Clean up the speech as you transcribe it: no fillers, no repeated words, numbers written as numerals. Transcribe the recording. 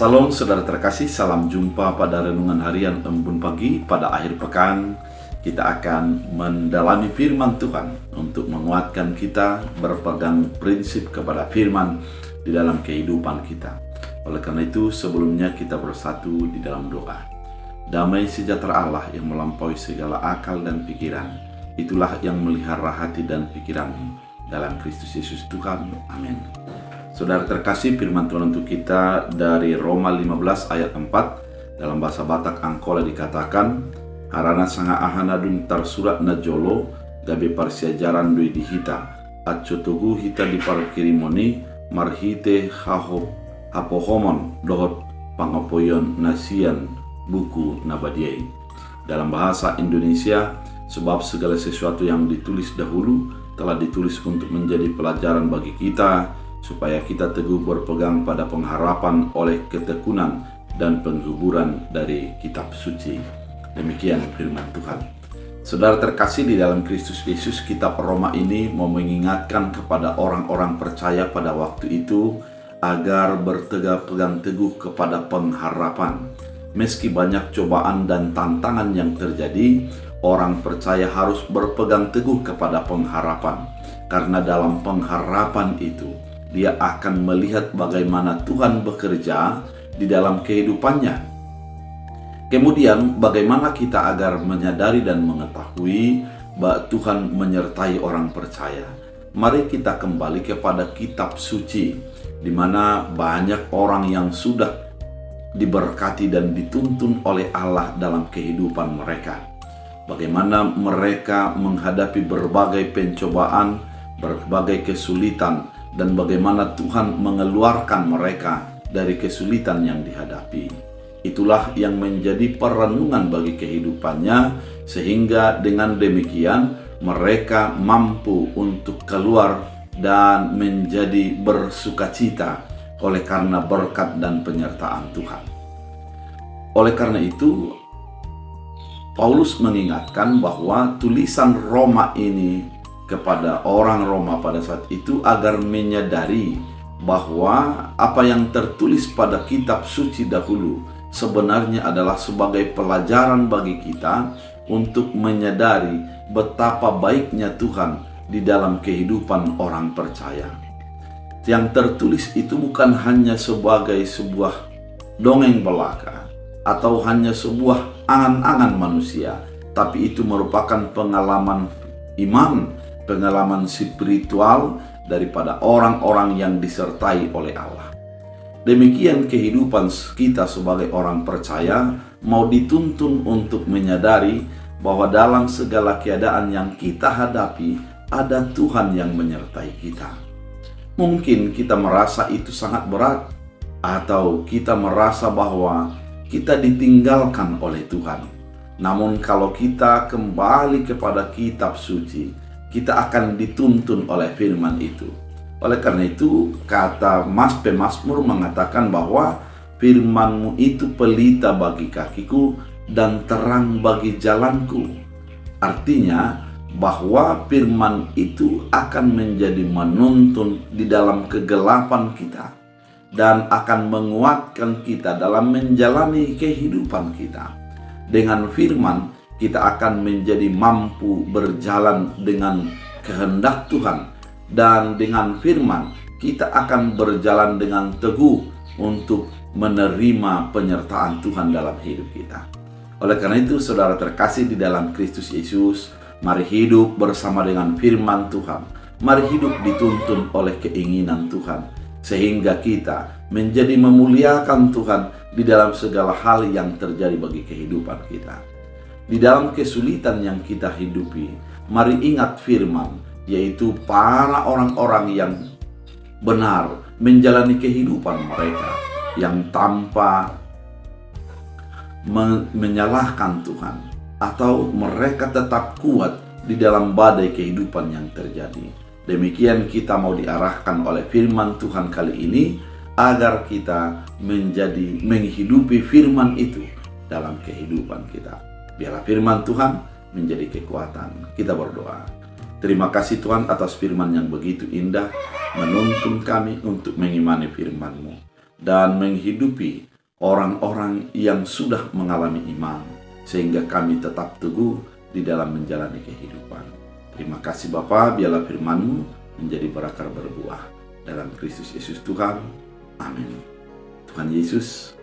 Salam saudara terkasih, salam jumpa pada renungan harian Embun Pagi. Pada akhir pekan kita akan mendalami firman Tuhan untuk menguatkan kita berpegang prinsip kepada firman di dalam kehidupan kita. Oleh karena itu sebelumnya kita bersatu di dalam doa. Damai sejahtera Allah yang melampaui segala akal dan pikiran, itulah yang melihara hati dan pikiranmu dalam Kristus Yesus Tuhan. Amin. Saudara terkasih, firman Tuhan untuk kita dari Roma 15 ayat 4 dalam bahasa Batak Angkola dikatakan, harana sanga ahana dun tarsurat na jolo gabe parsiajaran dui di hita atcotogu hita di parkirimoni marhite hapohomon dohot pangapoyon nasian buku nabadiai. Dalam bahasa Indonesia, sebab segala sesuatu yang ditulis dahulu telah ditulis untuk menjadi pelajaran bagi kita, supaya kita teguh berpegang pada pengharapan oleh ketekunan dan penghiburan dari kitab suci. Demikian firman Tuhan. Saudara terkasih di dalam Kristus Yesus, kitab Roma ini mau mengingatkan kepada orang-orang percaya pada waktu itu agar berpegang teguh kepada pengharapan. Meski banyak cobaan dan tantangan yang terjadi, orang percaya harus berpegang teguh kepada pengharapan. Karena dalam pengharapan itu, dia akan melihat bagaimana Tuhan bekerja di dalam kehidupannya. Kemudian bagaimana kita agar menyadari dan mengetahui bahwa Tuhan menyertai orang percaya. Mari kita kembali kepada kitab suci, di mana banyak orang yang sudah diberkati dan dituntun oleh Allah dalam kehidupan mereka. Bagaimana mereka menghadapi berbagai pencobaan, berbagai kesulitan, dan bagaimana Tuhan mengeluarkan mereka dari kesulitan yang dihadapi. Itulah yang menjadi perenungan bagi kehidupannya, sehingga dengan demikian mereka mampu untuk keluar dan menjadi bersukacita oleh karena berkat dan penyertaan Tuhan. Oleh karena itu, Paulus mengingatkan bahwa tulisan Roma ini kepada orang Roma pada saat itu agar menyadari bahwa apa yang tertulis pada kitab suci dahulu sebenarnya adalah sebagai pelajaran bagi kita untuk menyadari betapa baiknya Tuhan di dalam kehidupan orang percaya. Yang tertulis itu bukan hanya sebagai sebuah dongeng belaka atau hanya sebuah angan-angan manusia, tapi itu merupakan pengalaman iman, pengalaman spiritual daripada orang-orang yang disertai oleh Allah. Demikian kehidupan kita sebagai orang percaya mau dituntun untuk menyadari bahwa dalam segala keadaan yang kita hadapi ada Tuhan yang menyertai kita. Mungkin kita merasa itu sangat berat, atau kita merasa bahwa kita ditinggalkan oleh Tuhan. Namun kalau kita kembali kepada kitab suci, kita akan dituntun oleh firman itu. Oleh karena itu, kata pemazmur mengatakan bahwa firman-Mu itu pelita bagi kakiku dan terang bagi jalanku. Artinya bahwa firman itu akan menjadi menuntun di dalam kegelapan kita dan akan menguatkan kita dalam menjalani kehidupan kita. Dengan firman, kita akan menjadi mampu berjalan dengan kehendak Tuhan, dan dengan firman kita akan berjalan dengan teguh untuk menerima penyertaan Tuhan dalam hidup kita. Oleh karena itu, saudara terkasih di dalam Kristus Yesus, mari hidup bersama dengan firman Tuhan. Mari hidup dituntun oleh keinginan Tuhan, sehingga kita menjadi memuliakan Tuhan di dalam segala hal yang terjadi bagi kehidupan kita. Di dalam kesulitan yang kita hidupi, mari ingat firman, yaitu para orang-orang yang benar menjalani kehidupan mereka yang tanpa menyalahkan Tuhan, atau mereka tetap kuat di dalam badai kehidupan yang terjadi. Demikian kita mau diarahkan oleh firman Tuhan kali ini, agar kita menjadi menghidupi firman itu dalam kehidupan kita. Biarlah firman Tuhan menjadi kekuatan. Kita berdoa. Terima kasih Tuhan atas firman yang begitu indah, menuntun kami untuk mengimani firman-Mu dan menghidupi orang-orang yang sudah mengalami iman, sehingga kami tetap teguh di dalam menjalani kehidupan. Terima kasih Bapa, biarlah firman-Mu menjadi berakar berbuah. Dalam Kristus Yesus Tuhan. Amin. Tuhan Yesus